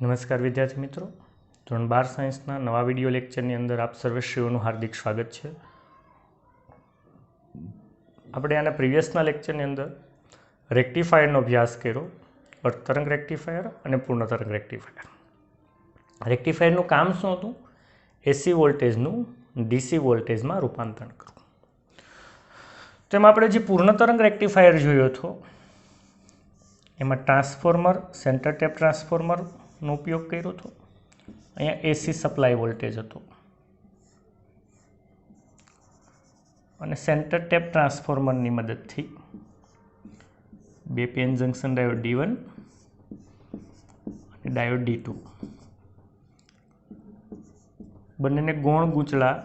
નમસ્કાર વિદ્યાર્થી મિત્રો, ધોરણ 12 સાયન્સના નવા વિડીયો લેક્ચરની અંદર આપ સર્વશ્રીઓનું હાર્દિક સ્વાગત છે. આપણે આના પ્રીવિયસના લેક્ચરની અંદર રેક્ટિફાયરનો અભ્યાસ કર્યો, અર્ધ તરંગ રેક્ટિફાયર અને પૂર્ણ તરંગ રેક્ટિફાયર. રેક્ટિફાયરનું કામ શું હતું? એસી વોલ્ટેજનું ડીસી વોલ્ટેજમાં રૂપાંતરણ કરવું. તેમાં આપણે જે પૂર્ણ તરંગ રેક્ટિફાયર જોયો હતો એમાં ટ્રાન્સફોર્મર, સેન્ટર ટેપ ટ્રાન્સફોર્મરનો ઉપયોગ કર્યો હતો. અહીંયા એસી સપ્લાય વોલ્ટેજ હતો અને સેન્ટર ટેપ ટ્રાન્સફોર્મરની મદદથી બે PN જંકશન ડાયોડ D1 અને ડાયોડ D2 બંનેને ગૌણ ગૂંચળા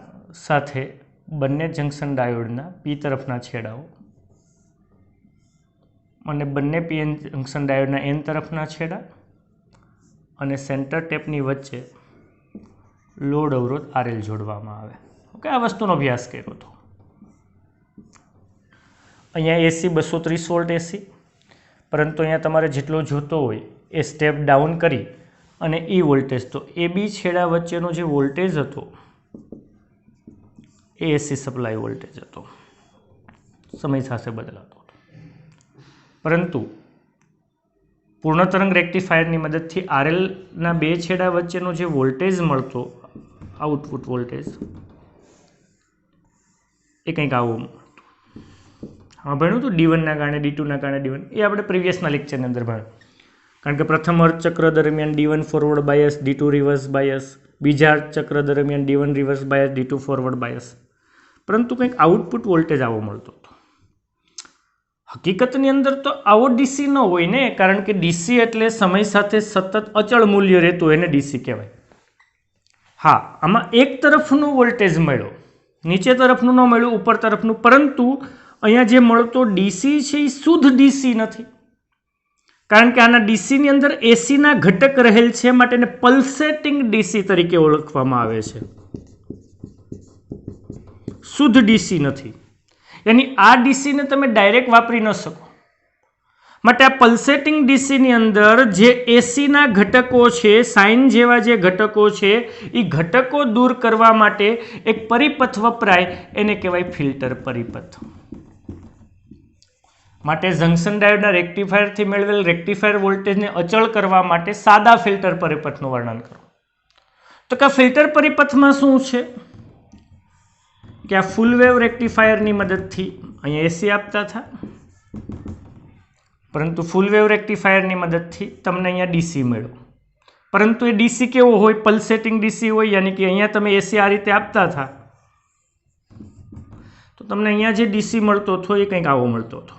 સાથે બંને જંકશન ડાયોડના P તરફના છેડાઓ અને બંને PN જંકશન ડાયોડના N તરફના છેડા અને સેન્ટર ટેપની વચ્ચે લોડ અવરોધ RL જોડવામાં આવે. ઓકે, આ વસ્તુનો અભ્યાસ કર્યો હતો. અહીંયા એસી 230 વોલ્ટ એસી, પરંતુ અહીંયા તમારે જેટલો જોતો હોય એ સ્ટેપ ડાઉન કરી અને એ વોલ્ટેજ, તો એ બી છેડા વચ્ચેનો જે વોલ્ટેજ હતો એ એસી સપ્લાય વોલ્ટેજ હતો, સમય સાથે બદલાતો હતો. પરંતુ પૂર્ણ તરંગ રેક્ટિફાયરની મદદથી RLના બે છેડા વચ્ચેનો જે વોલ્ટેજ મળતો, આઉટપુટ વોલ્ટેજ, એ કંઈક આવું મળતું. હા, ભણ્યું હતું D1ના કારણે D2ના કારણે D1, એ આપણે પ્રીવિયસના લેક્ચરની અંદર ભણ્યું. કારણ કે પ્રથમ અર્ધચક્ર દરમિયાન D1 forward bias, D2 reverse bias, બીજા અર્ધચક્ર દરમિયાન D1 reverse bias, D2 forward bias, પરંતુ કંઈક આઉટપુટ વોલ્ટેજ આવો મળતો હતો. હકીકતની અંદર તો આવો ડીસી ન હોય ને, કારણ કે ડીસી એટલે સમય સાથે સતત અચળ મૂલ્ય રહેતું, એને ડીસી કહેવાય. હા, આમાં એક તરફનું વોલ્ટેજ મળ્યો, નીચે તરફનું ન મળ્યું, ઉપર તરફનું, પરંતુ અહીંયા જે મળતો ડીસી છે એ શુદ્ધ ડીસી નથી, કારણ કે આના ડીસીની અંદર એસીના ઘટક રહેલ છે, માટે એને પલ્સેટિંગ ડીસી તરીકે ઓળખવામાં આવે છે. શુદ્ધ ડીસી નથી, યાની આ ડીસીને તમે ડાયરેક્ટ વાપરી ન શકો. માટે આ પલ્સેટિંગ ડીસીની અંદર જે એસીના ઘટકો છે, સાઇન જેવા જે ઘટકો છે, એ ઘટકો દૂર કરવા માટે એક પરિપથ વપરાય, એને કહેવાય ફિલ્ટર પરિપથ. માટે જંકશન ડાયોડના રેક્ટિફાયરથી મેળવેલ રેક્ટિફાયર વોલ્ટેજને અચળ કરવા માટે સાદા ફિલ્ટર પરિપથનું વર્ણન કરો. તો કે આ ફિલ્ટર પરિપથમાં શું છે કે આ ફૂલ વેવ રેક્ટિફાયરની મદદથી અહીંયા એસી આપતા હતા, પરંતુ ફૂલ વેવ રેક્ટિફાયરની મદદથી તમને અહીંયા ડીસી મળ્યો. પરંતુ એ ડીસી કેવો હોય? પલ્સેટિંગ ડીસી હોય, યાની કે અહીંયા તમે એસી આ રીતે આપતા હતા તો તમને અહીંયા જે ડીસી મળતો હતો એ કંઈક આવો મળતો હતો.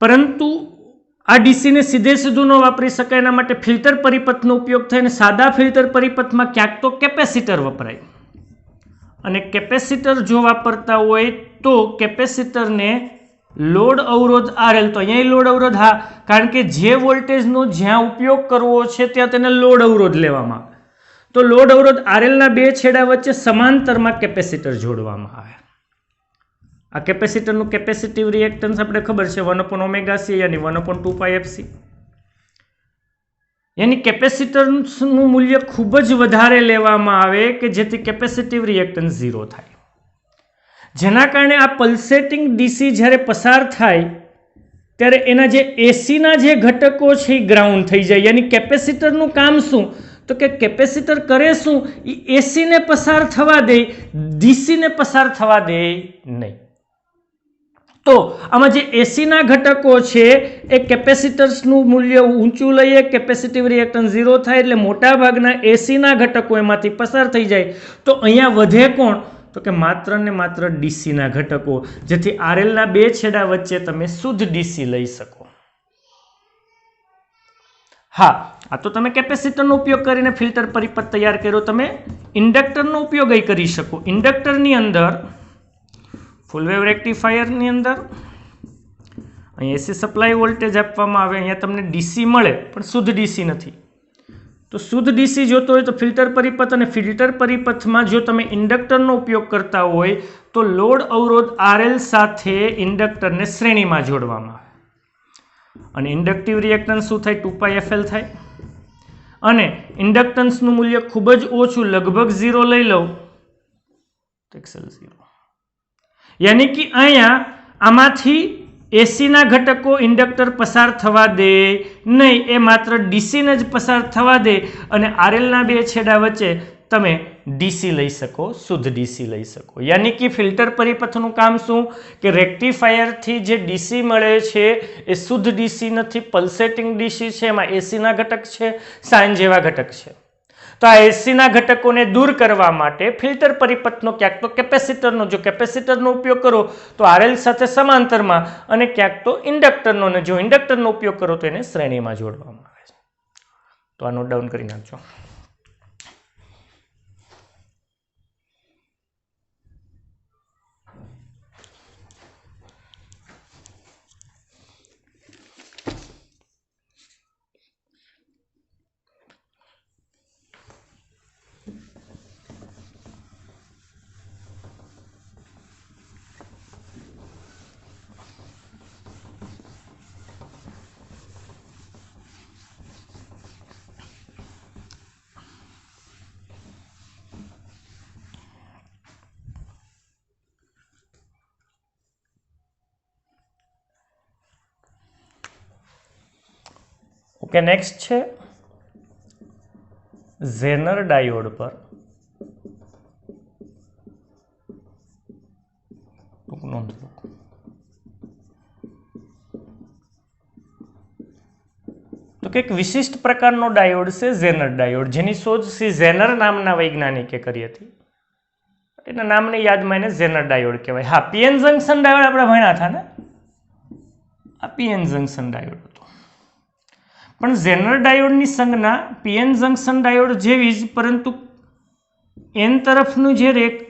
પરંતુ આ ડીસીને સીધે સીધું ન વાપરી શકાય, એના માટે ફિલ્ટર પરિપથનો ઉપયોગ થાય, અને સાદા ફિલ્ટર પરિપથમાં ક્યાંક તો કેપેસિટર વપરાય. અને કેપેસિટર જો વાપરતા હોય તો કેપેસિટરને લોડ અવરોધ RL, તો અહીંયા લોડ અવરોધ, હા, કારણ કે જે વોલ્ટેજનો જ્યાં ઉપયોગ કરવો છે ત્યાં તેને લોડ અવરોધ લેવામાં આવે, તો લોડ અવરોધ RLના બે છેડા વચ્ચે સમાંતરમાં કેપેસિટર જોડવામાં આવે. આ કેપેસિટરનું કેપેસિટિવ રિએક્ટન્સ આપણે ખબર છે 1/ωc, યાની 1/2πfc. યાની કેપેસિટરનું મૂલ્ય ખૂબ જ વધારે લેવામાં આવે કે જેથી કેપેસિટિવ રિએક્ટન્સ 0 થાય, જેના કારણે આ પલ્સેટિંગ ડીસી જ્યારે પસાર થાય ત્યારે એના જે એસીના જે ઘટકો છે એ ગ્રાઉન્ડ થઈ જાય. યાની કેપેસિટરનું કામ શું? તો કે કેપેસિટર કરે શું? એ એસીને પસાર થવા દે, ડીસીને પસાર થવા દે નહીં. તો આમાં જે એસીના ઘટકો છે એ કેપેસિટર્સનું મૂલ્ય ઊંચું લઈએ, કેપેસિટિવ રિએક્ટન્સ 0 થાય, એટલે મોટા ભાગના એસીના ઘટકો એમાંથી પસાર થઈ જાય. તો અહીંયા વધે કોણ? તો કે માત્ર ને માત્ર ડીસીના ઘટકો, જેથી RLના બે છેડા વચ્ચે તમે શુદ્ધ ડીસી લઈ શકો. હા, આ તો તમે કેપેસિટરનો ઉપયોગ કરીને ફિલ્ટર પરિપથ તૈયાર કર્યો. તમે ઇન્ડક્ટરનો ઉપયોગ કરી શકો. ઇન્ડક્ટરની અંદર ફૂલ વેવ રેક્ટિફાયરની અંદર અહીં એસી સપ્લાય વોલ્ટેજ આપવામાં આવે, અહીંયા તમને ડીસી મળે પણ શુદ્ધ ડીસી નથી. તો શુદ્ધ ડીસી જોતો હોય તો ફિલ્ટર પરિપથ, અને ફિલ્ટર પરિપથમાં જો તમે ઇન્ડક્ટરનો ઉપયોગ કરતા હોય તો લોડ અવરોધ RL સાથે ઇન્ડક્ટરને શ્રેણીમાં જોડવામાં આવે. અને ઇન્ડક્ટિવ રિએક્ટન્સ શું થાય? 2πfl થાય. અને ઇન્ડક્ટન્સનું મૂલ્ય ખૂબ જ ઓછું, લગભગ 0 લઈ લઉં તો XL 0. યાની કે અહીંયા આમાંથી એસીના ઘટકો ઇન્ડક્ટર પસાર થવા દે નહીં, એ માત્ર ડીસીને જ પસાર થવા દે અને આરએલના બે છેડા વચ્ચે તમે ડીસી લઈ શકો, શુદ્ધ ડીસી લઈ શકો. યાની કે ફિલ્ટર પરિપથનું કામ શું કે રેક્ટિફાયરથી જે ડીસી મળે છે એ શુદ્ધ ડીસી નથી, પલ્સેટિંગ ડીસી છે, એમાં એસીના ઘટક છે, સાઇન જેવા ઘટક છે. તો આ એસીના ઘટકોને દૂર કરવા માટે ફિલ્ટર પરિપથનો ક્યાંક તો કેપેસિટરનો, જો કેપેસિટરનો ઉપયોગ કરો તો આરએલ સાથે સમાંતરમાં, અને ક્યાંક તો ઇન્ડક્ટરનો, અને જો ઇન્ડક્ટરનો ઉપયોગ કરો તો એને શ્રેણીમાં જોડવામાં આવે છે. તો આ નોટ ડાઉન કરી નાખજો. ઓકે, નેક્સ્ટ છે ઝેનર ડાયોડ પર નોંધ લો. તો કે એક વિશિષ્ટ પ્રકારનો ડાયોડ છે ઝેનર ડાયોડ, જેની શોધ શ્રી ઝેનર નામના વૈજ્ઞાનિકે કરી હતી. એના નામને યાદમાં એને ઝેનર ડાયોડ કહેવાય. હા, પીએન જંકશન ડાયોડ આપણે ભણ્યા હતા ને, આ પીએન જંકશન ડાયોડ હતો. પણ ઝેનર ડાયોડની સંજ્ઞા પીએન જંકશન ડાયોડ જેવી જ, પરંતુ એન તરફનું જે રેક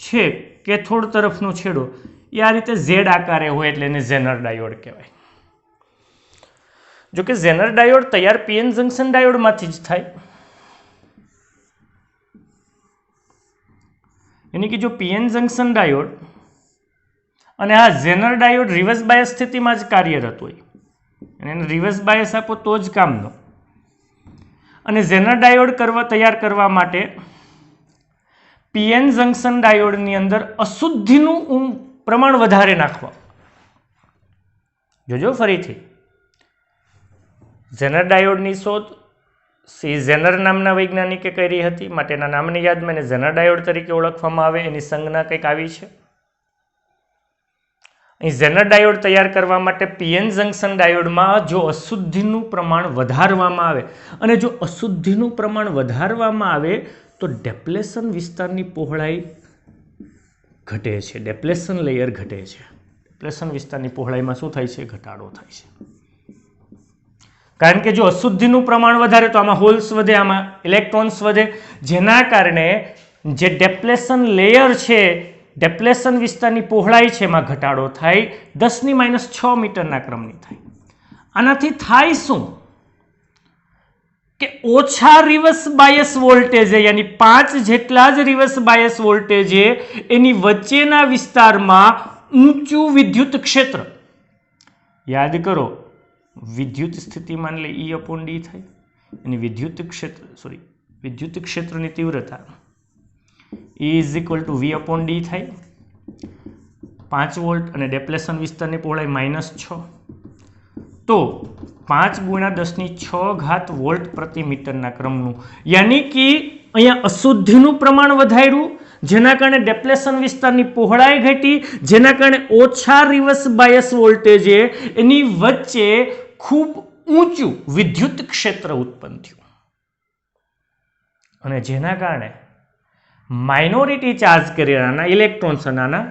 છે કેથોડ તરફનો છેડો એ આ રીતે ઝેડ આકારે હોય એટલે એને ઝેનર ડાયોડ કહેવાય. જો કે ઝેનર ડાયોડ તૈયાર પીએન જંકશન ડાયોડમાંથી જ થાય. यानी कि जो पीएन जंक्शन डायोड અને આ ઝેનર ડાયોડ રિવર્સ બાયસ સ્થિતિમાં જ કાર્યરત હોય, અને એને રિવર્સ બાયસ આપો તો જ કામનો. અને ઝેનર ડાયોડ તૈયાર કરવા માટે પીએન જંક્શન ડાયોડની અંદર અશુદ્ધિનું પ્રમાણ વધારે નાખવા. જોજો ફરીથી, ઝેનર ડાયોડની શોધ સી ઝેનર નામના વૈજ્ઞાનિકે કરી હતી, માટેના નામની યાદમાં એને ઝેનર ડાયોડ તરીકે ઓળખવામાં આવે. એની સંજ્ઞા કંઈક આવી છે. અહીં ઝેનર ડાયોડ તૈયાર કરવા માટે પીએન જંક્શન ડાયોડમાં જો અશુદ્ધિનું પ્રમાણ વધારવામાં આવે, અને જો અશુદ્ધિનું પ્રમાણ વધારવામાં આવે તો ડેપ્લેશન વિસ્તારની પહોળાઈ ઘટે છે, ડેપ્લેશન લેયર ઘટે છે. ડેપ્લેશન વિસ્તારની પહોળાઈમાં શું થાય છે? ઘટાડો થાય છે. કારણ કે જો અશુદ્ધિનું પ્રમાણ વધારે તો આમાં હોલ્સ વધે, આમાં ઇલેક્ટ્રોન્સ વધે, જેના કારણે જે ડેપ્લેશન લેયર છે, ડેપ્લેશન વિસ્તારની પહોળાઈ છે, એમાં ઘટાડો થાય, 10⁻6 મીટરના ક્રમની થાય. આનાથી થાય શું કે ઓછા રિવર્સ બાયસ વોલ્ટેજે, યાની 5 જેટલા જ રિવર્સ બાયસ વોલ્ટેજે એની વચ્ચેના વિસ્તારમાં ઊંચું વિદ્યુત ક્ષેત્ર. યાદ કરો, વિદ્યુત સ્થિતિમાન એટલે E/D થાય, અને વિદ્યુત ક્ષેત્રની તીવ્રતા E = V/D થાય, 5 વોલ્ટ, અને ડેપ્લેશન વિસ્તારની પહોળાઈ -6, તો 5 × 10⁶ વોલ્ટ પ્રતિ મીટરના ક્રમનું. યાની કે અહીંયા અશુદ્ધિનું પ્રમાણ વધાર્યું, જેના કારણે ડેપ્લેશન વિસ્તારની પહોળાઈ ઘટી, જેના કારણે ઓછા રિવર્સ બાયસ વોલ્ટેજે એની વચ્ચે ખૂબ ઊંચું વિદ્યુત ક્ષેત્ર ઉત્પન્ન થયું, અને જેના કારણે માઇનોરિટી ચાર્જ કરેલાના ઇલેક્ટ્રોન્સ અને આના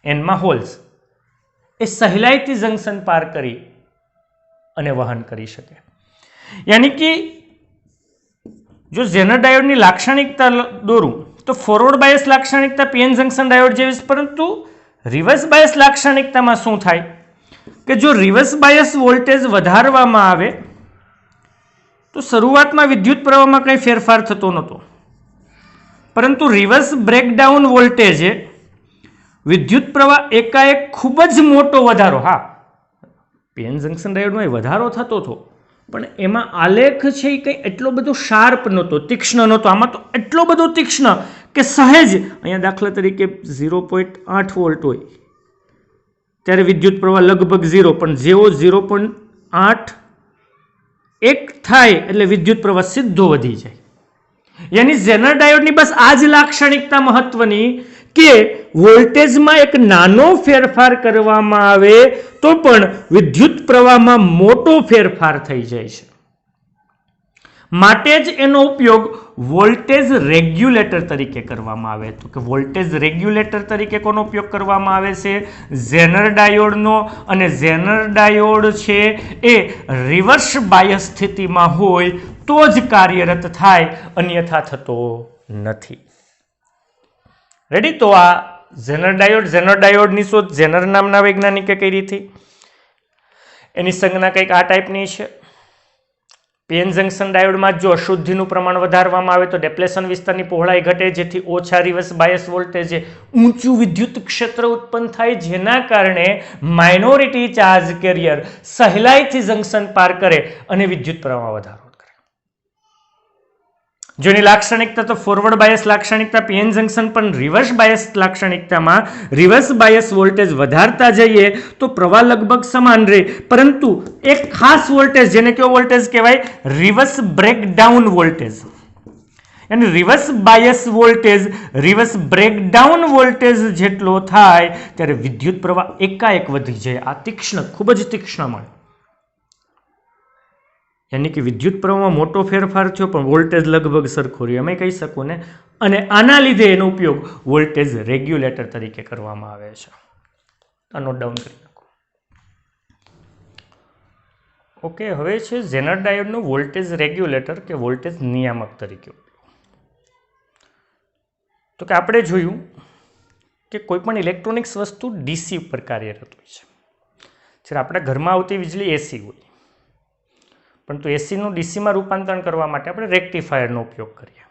એનમાં હોલ્સ એ સહેલાઈથી જંકશન પાર કરી અને વહન કરી શકે. યાની કે જો ઝેનર ડાયોડની લાક્ષણિકતા દોરું તો ફોરવર્ડ બાયસ લાક્ષણિકતા પીએન જંક્શન ડાયોડ જેવી, પરંતુ રિવર્સ બાયસ લાક્ષણિકતામાં શું થાય કે જો રિવર્સ બાયસ વોલ્ટેજ વધારવામાં આવે તો શરૂઆતમાં વિદ્યુત પ્રવાહમાં કંઈ ફેરફાર થતો નહોતો, પરંતુ રિવર્સ બ્રેકડાઉન વોલ્ટેજે વિદ્યુત પ્રવાહ એકાએક ખૂબ જ મોટો વધારો, હા પીએન જંક્શન ડાયોડમાં વધારો થતો હતો, પણ એમાં આલેખ છે એ કંઈ એટલો બધો શાર્પ નહોતો, તીક્ષ્ણ નહોતો. આમાં તો એટલો બધો તીક્ષ્ણ કે સહેજ અહીંયા દાખલા તરીકે 0.8 વોલ્ટ હોય ત્યારે વિદ્યુત પ્રવાહ લગભગ 0, પણ જેવો 0.8 થાય એટલે વિદ્યુત પ્રવાહ સીધો વધી જાય. યાની ઝેનર ડાયોડની બસ આ જ લાક્ષણિકતા મહત્વની કે વોલ્ટેજમાં એક નાનો ફેરફાર કરવામાં આવે તો પણ વિદ્યુત પ્રવાહમાં મોટો ફેરફાર થઈ જાય છે. માટે જ એનો ઉપયોગ વોલ્ટેજ રેગ્યુલેટર તરીકે કરવામાં આવે. તો કે વોલ્ટેજ રેગ્યુલેટર તરીકે કોનો ઉપયોગ કરવામાં આવે છે? ઝેનર ડાયોડનો. અને ઝેનર ડાયોડ છે એ રિવર્સ બાયસ સ્થિતિમાં હોય તો જ કાર્યરત થાય, અન્યથા થતો નથી. રેડી? તો આ ઝેનર ડાયોડની શોધ ઝેનર નામના વૈજ્ઞાનિકે કરી હતી. એની સંજ્ઞા કંઈક આ ટાઈપની છે. પીએન જંક્શન ડાયોડમાં જો અશુદ્ધિનું પ્રમાણ વધારવામાં આવે તો ડેપ્લેશન વિસ્તારની પહોળાઈ ઘટે, જેથી ઓછા રિવર્સ બાયસ વોલ્ટેજે ઊંચું વિદ્યુત ક્ષેત્ર ઉત્પન્ન થાય, જેના કારણે માઇનોરિટી ચાર્જ કેરિયર સહેલાઈથી જંક્શન પાર કરે અને વિદ્યુત પ્રવાહ વધારો. જેની લાક્ષણિકતા તો ફોરવર્ડ બાયસ લાક્ષણિકતા, પીએન જંક્શન પણ રિવર્સ બાયસ લાક્ષણિકતામાં રિવર્સ બાયસ વોલ્ટેજ વધારતા જઈએ તો પ્રવાહ લગભગ સમાન રહે, પરંતુ એક ખાસ વોલ્ટેજ, જેને કેવો વોલ્ટેજ કહેવાય? Reverse breakdown voltage. અને reverse bias voltage reverse breakdown voltage જેટલો થાય ત્યારે વિદ્યુત પ્રવાહ એકાએક વધી જાય. આ તીક્ષ્ણ, ખૂબ જ તીક્ષ્ણ મળે. યાની કે વિદ્યુત પ્રવાહમાં મોટો ફેરફાર થયો પણ વોલ્ટેજ લગભગ સરખો રહ્યો, અમે કહી શકું ને. અને આના લીધે એનો ઉપયોગ વોલ્ટેજ રેગ્યુલેટર તરીકે કરવામાં આવે છે. આ નોટ ડાઉન કરી નાખો. ઓકે, હવે છે ઝેનર ડાયોડનું વોલ્ટેજ રેગ્યુલેટર કે વોલ્ટેજ નિયામક તરીકે. તો કે આપણે જોયું કે કોઈ પણ ઇલેક્ટ્રોનિક્સ વસ્તુ ડીસી ઉપર કાર્યરત હોય છે. જ્યારે આપણા ઘરમાં આવતી વીજળી એસી હોય, પરંતુ એસીનું ડીસીમાં રૂપાંતરણ કરવા માટે આપણે રેક્ટિફાયરનો ઉપયોગ કરીએ.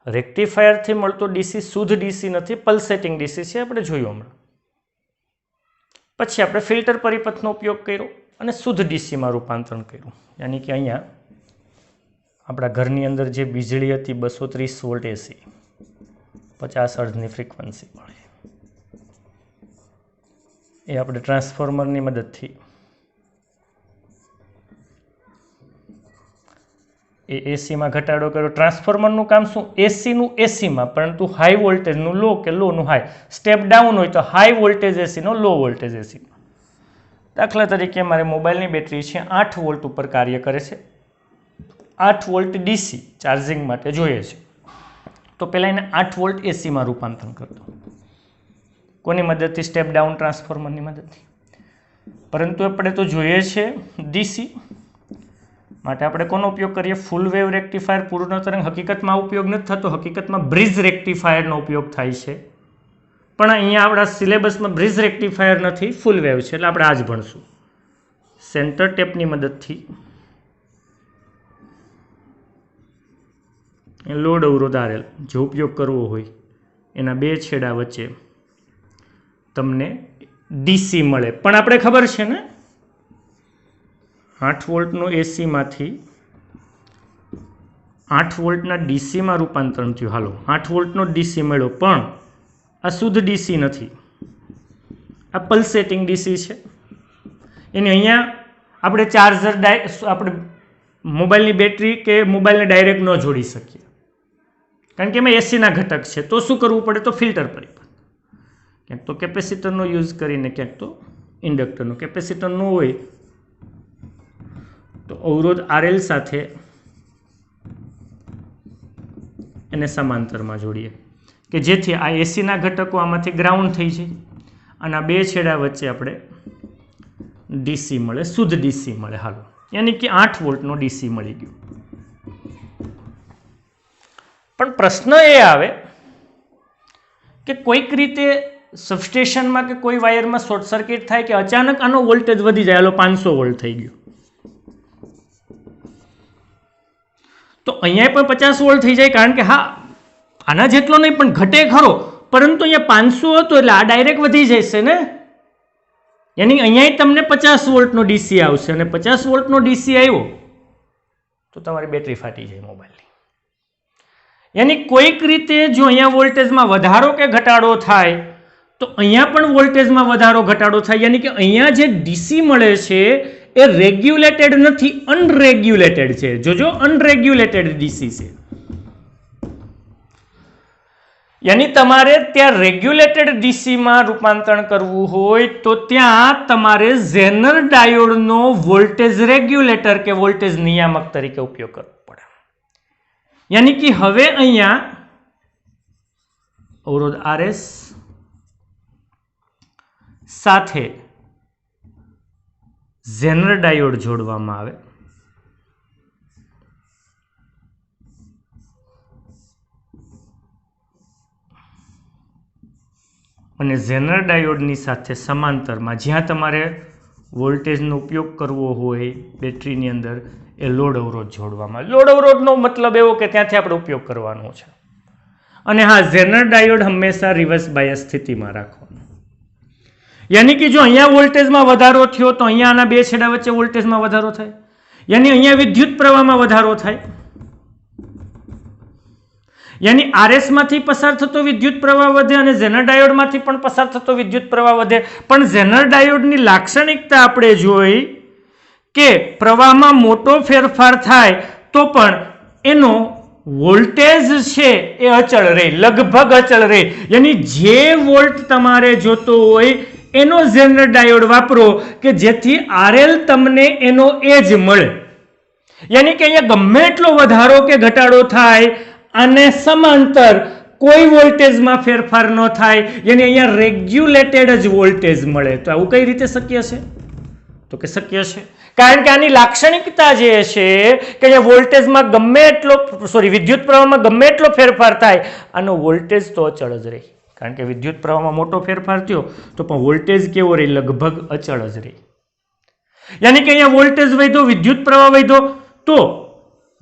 રેક્ટિફાયરથી મળતો ડીસી શુદ્ધ ડીસી નથી, પલ્સેટિંગ ડીસી છે, આપણે જોયું હમણાં. પછી આપણે ફિલ્ટર પરિપથનો ઉપયોગ કર્યો અને શુદ્ધ ડીસીમાં રૂપાંતરણ કર્યું. યાની કે અહીંયા આપણા ઘરની અંદર જે વીજળી હતી 230 વોલ્ટ એસી, 50 હર્ટ્ઝની ફ્રીક્વન્સી મળી, એ આપણે ટ્રાન્સફોર્મરની મદદથી એ એસીમાં ઘટાડો કર્યો. ટ્રાન્સફોર્મરનું કામ શું? એસીનું એસીમાં, પરંતુ હાઈ વોલ્ટેજનું લો કે લોનું હાઈ. સ્ટેપ ડાઉન હોય તો હાઈ વોલ્ટેજ એસીનો લો વોલ્ટેજ એસીનો. દાખલા તરીકે મારે મોબાઈલની બેટરી છે 8 વોલ્ટ ઉપર કાર્ય કરે છે, 8 વોલ્ટ ડીસી ચાર્જિંગ માટે જોઈએ છે, તો પહેલાં એને 8 વોલ્ટ એસીમાં રૂપાંતરણ કરતો. કોની મદદથી? સ્ટેપ ડાઉન ટ્રાન્સફોર્મરની મદદથી. પરંતુ આપણે તો જોઈએ છે ડીસી, માટે આપણે કોનો ઉપયોગ કરીએ? ફૂલ વેવ રેક્ટિફાયર, પૂર્ણ તરંગ. હકીકતમાં ઉપયોગ નથી થતો, હકીકતમાં બ્રિજ રેક્ટિફાયરનો ઉપયોગ થાય છે. પણ અહીંયા આપણા સિલેબસમાં બ્રિજ રેક્ટિફાયર નથી, ફૂલ વેવ છે, એટલે આપણે આ જ ભણશું. સેન્ટર ટેપની મદદથી લોડ અવરોધ આરએલ જે ઉપયોગ કરવો હોય એના બે છેડા વચ્ચે તમને ડીસી મળે. પણ આપણે ખબર છે ને 8 વોલ્ટનો એસીમાંથી 8 વોલ્ટના ડીસીમાં રૂપાંતરણ થયું. હાલો, 8 વોલ્ટનો ડીસી મળ્યો, પણ આ શુદ્ધ ડીસી નથી, આ પલ્સેટિંગ ડીસી છે. એને અહીંયા આપણે ચાર્જર આપણે મોબાઈલની બેટરી કે મોબાઈલને ડાયરેક્ટ ન જોડી શકીએ, કારણ કે એમાં એસીના ઘટક છે. તો શું કરવું પડે? તો ફિલ્ટર પરિપથ, ક્યાંક તો કેપેસિટરનો યુઝ કરીને, ક્યાંક તો ઇન્ડક્ટરનો. કેપેસિટર ન હોય તો અવરોધ આરએલ સાથે એને સમાંતરમાં જોડીએ કે જેથી આ એસીના ઘટકો આમાંથી ગ્રાઉન્ડ થઈ જાય અને આ બે છેડા વચ્ચે આપણે ડીસી મળે, શુદ્ધ ડીસી મળે. હાલો, યાની કે 8 વોલ્ટનો ડીસી મળી ગયો. પણ પ્રશ્ન એ આવે કે કોઈક રીતે સબસ્ટેશનમાં કે કોઈ વાયરમાં શોર્ટ સર્કિટ થાય કે અચાનક આનો વોલ્ટેજ વધી જાય, હાલો 500 વોલ્ટ થઈ ગયો, તો અહીંયા પણ 50 વોલ્ટ થઈ જાય, કારણ કે હા આના જેટલો નહીં પણ ઘટે ખરો, પરંતુ અહીંયા 500 હતો એટલે આ ડાયરેક્ટ વધી જશે ને. यानी અહીંયા તમને 50 વોલ્ટનો ડીસી આવશે અને 50 વોલ્ટનો ડીસી આવ્યો તો તમારી બેટરી ફાટી જાય મોબાઈલની. यानी कोईक रीते जो अहींया वोल्टेजमां वधारो के घटाडो थाय तो अहींया पण वोल्टेजमां वधारो घटाडो थाय. यानी कि अहींया जे डीसी मळे छे ए रेग्युलेटेड नथी, अनरेग्युलेटेड छे. जोजो अनरेग्युलेटेड डीसी छे. यानी तमारे त्या रेग्युलेटेड डीसी में रूपांतरण करवू होय तो त्या तमारे ज़ेनर डायोडनो वोल्टेज रेग्युलेटर के वोल्टेज नियामक तरीके उपयोग करवो पड़े. यानी कि हवे अहींया अवरोध RS साथे ज़ेनर डायोड जोड़वामां आवे. અને ઝેનર ડાયોડની સાથે સમાંતરમાં જ્યાં તમારે વોલ્ટેજનો ઉપયોગ કરવો હોય બેટરીની અંદર એ લોડ અવરોધ જોડવામાં. લોડ અવરોધનો મતલબ એવો કે ત્યાંથી આપણે ઉપયોગ કરવાનો છે. અને હા, ઝેનર ડાયોડ હંમેશા રિવર્સ બાયસ સ્થિતિમાં રાખવાનો. યાની કે જો અહીંયા વોલ્ટેજમાં વધારો થયો તો અહીંયા આના બે છેડા વચ્ચે વોલ્ટેજમાં વધારો થાય. યાની અહીંયા વિદ્યુત પ્રવાહમાં વધારો થાય. यानी आरएस मांथी पसार थतो विद्युत प्रवाह वधे अने ज़ेनर डायोड मांथी पण पसार थतो विद्युत प्रवाह वधे. पण ज़ेनर डायोडनी लाक्षणिकता आपणे जोई के प्रवाहमां मोटो फेरफार थाय तो पण एनो वोल्टेज छे ए अचल रहे, लगभग अचल रहे. यानी जे वोल्ट तमारे जोतो होय एनो ज़ेनर डायोड वापरो के जेथी आरएल तमने एनो एज मळे. यानी के अहींया गमे एटलो वधारो के घटाडो थाय અને સમાંતર કોઈ વોલ્ટેજમાં ફેરફાર ન થાય, યાની અહીંયા રેગ્યુલેટેડ જ વોલ્ટેજ મળે. તો આવું કઈ રીતે શક્ય છે? તો કે શક્ય છે કારણ કે આની લાક્ષણિકતા જે છે કે અહીંયા વોલ્ટેજમાં ગમે એટલો વિદ્યુત પ્રવાહમાં ગમે એટલો ફેરફાર થાય આનો વોલ્ટેજ તો અચળ જ રહે. કારણ કે વિદ્યુત પ્રવાહમાં મોટો ફેરફાર થયો તો પણ વોલ્ટેજ કેવો રહે? લગભગ અચળ જ રહે. યાની કે અહીંયા વોલ્ટેજ વધ્યો, વિદ્યુત પ્રવાહ વધ્યો તો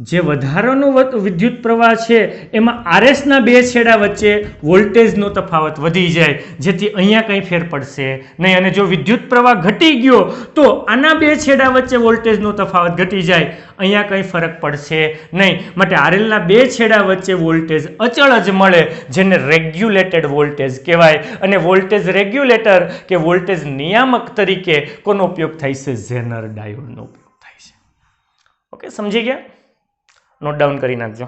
જે વધારાનો વિદ્યુત પ્રવાહ છે એમાં આરએસના બે છેડા વચ્ચે વોલ્ટેજનો તફાવત વધી જાય જેથી અહીંયા કંઈ ફેર પડશે નહીં. અને જો વિદ્યુત પ્રવાહ ઘટી ગયો તો આના બે છેડા વચ્ચે વોલ્ટેજનો તફાવત ઘટી જાય, અહીંયા કંઈ ફરક પડશે નહીં. માટે આરએલના બે છેડા વચ્ચે વોલ્ટેજ અચળ જ મળે જેને રેગ્યુલેટેડ વોલ્ટેજ કહેવાય. અને વોલ્ટેજ રેગ્યુલેટર કે વોલ્ટેજ નિયામક તરીકે કોનો ઉપયોગ થાય છે? ઝેનર ડાયોડનો ઉપયોગ થાય છે. ઓકે, સમજી ગયા? नोट डाउन करी नाखजो.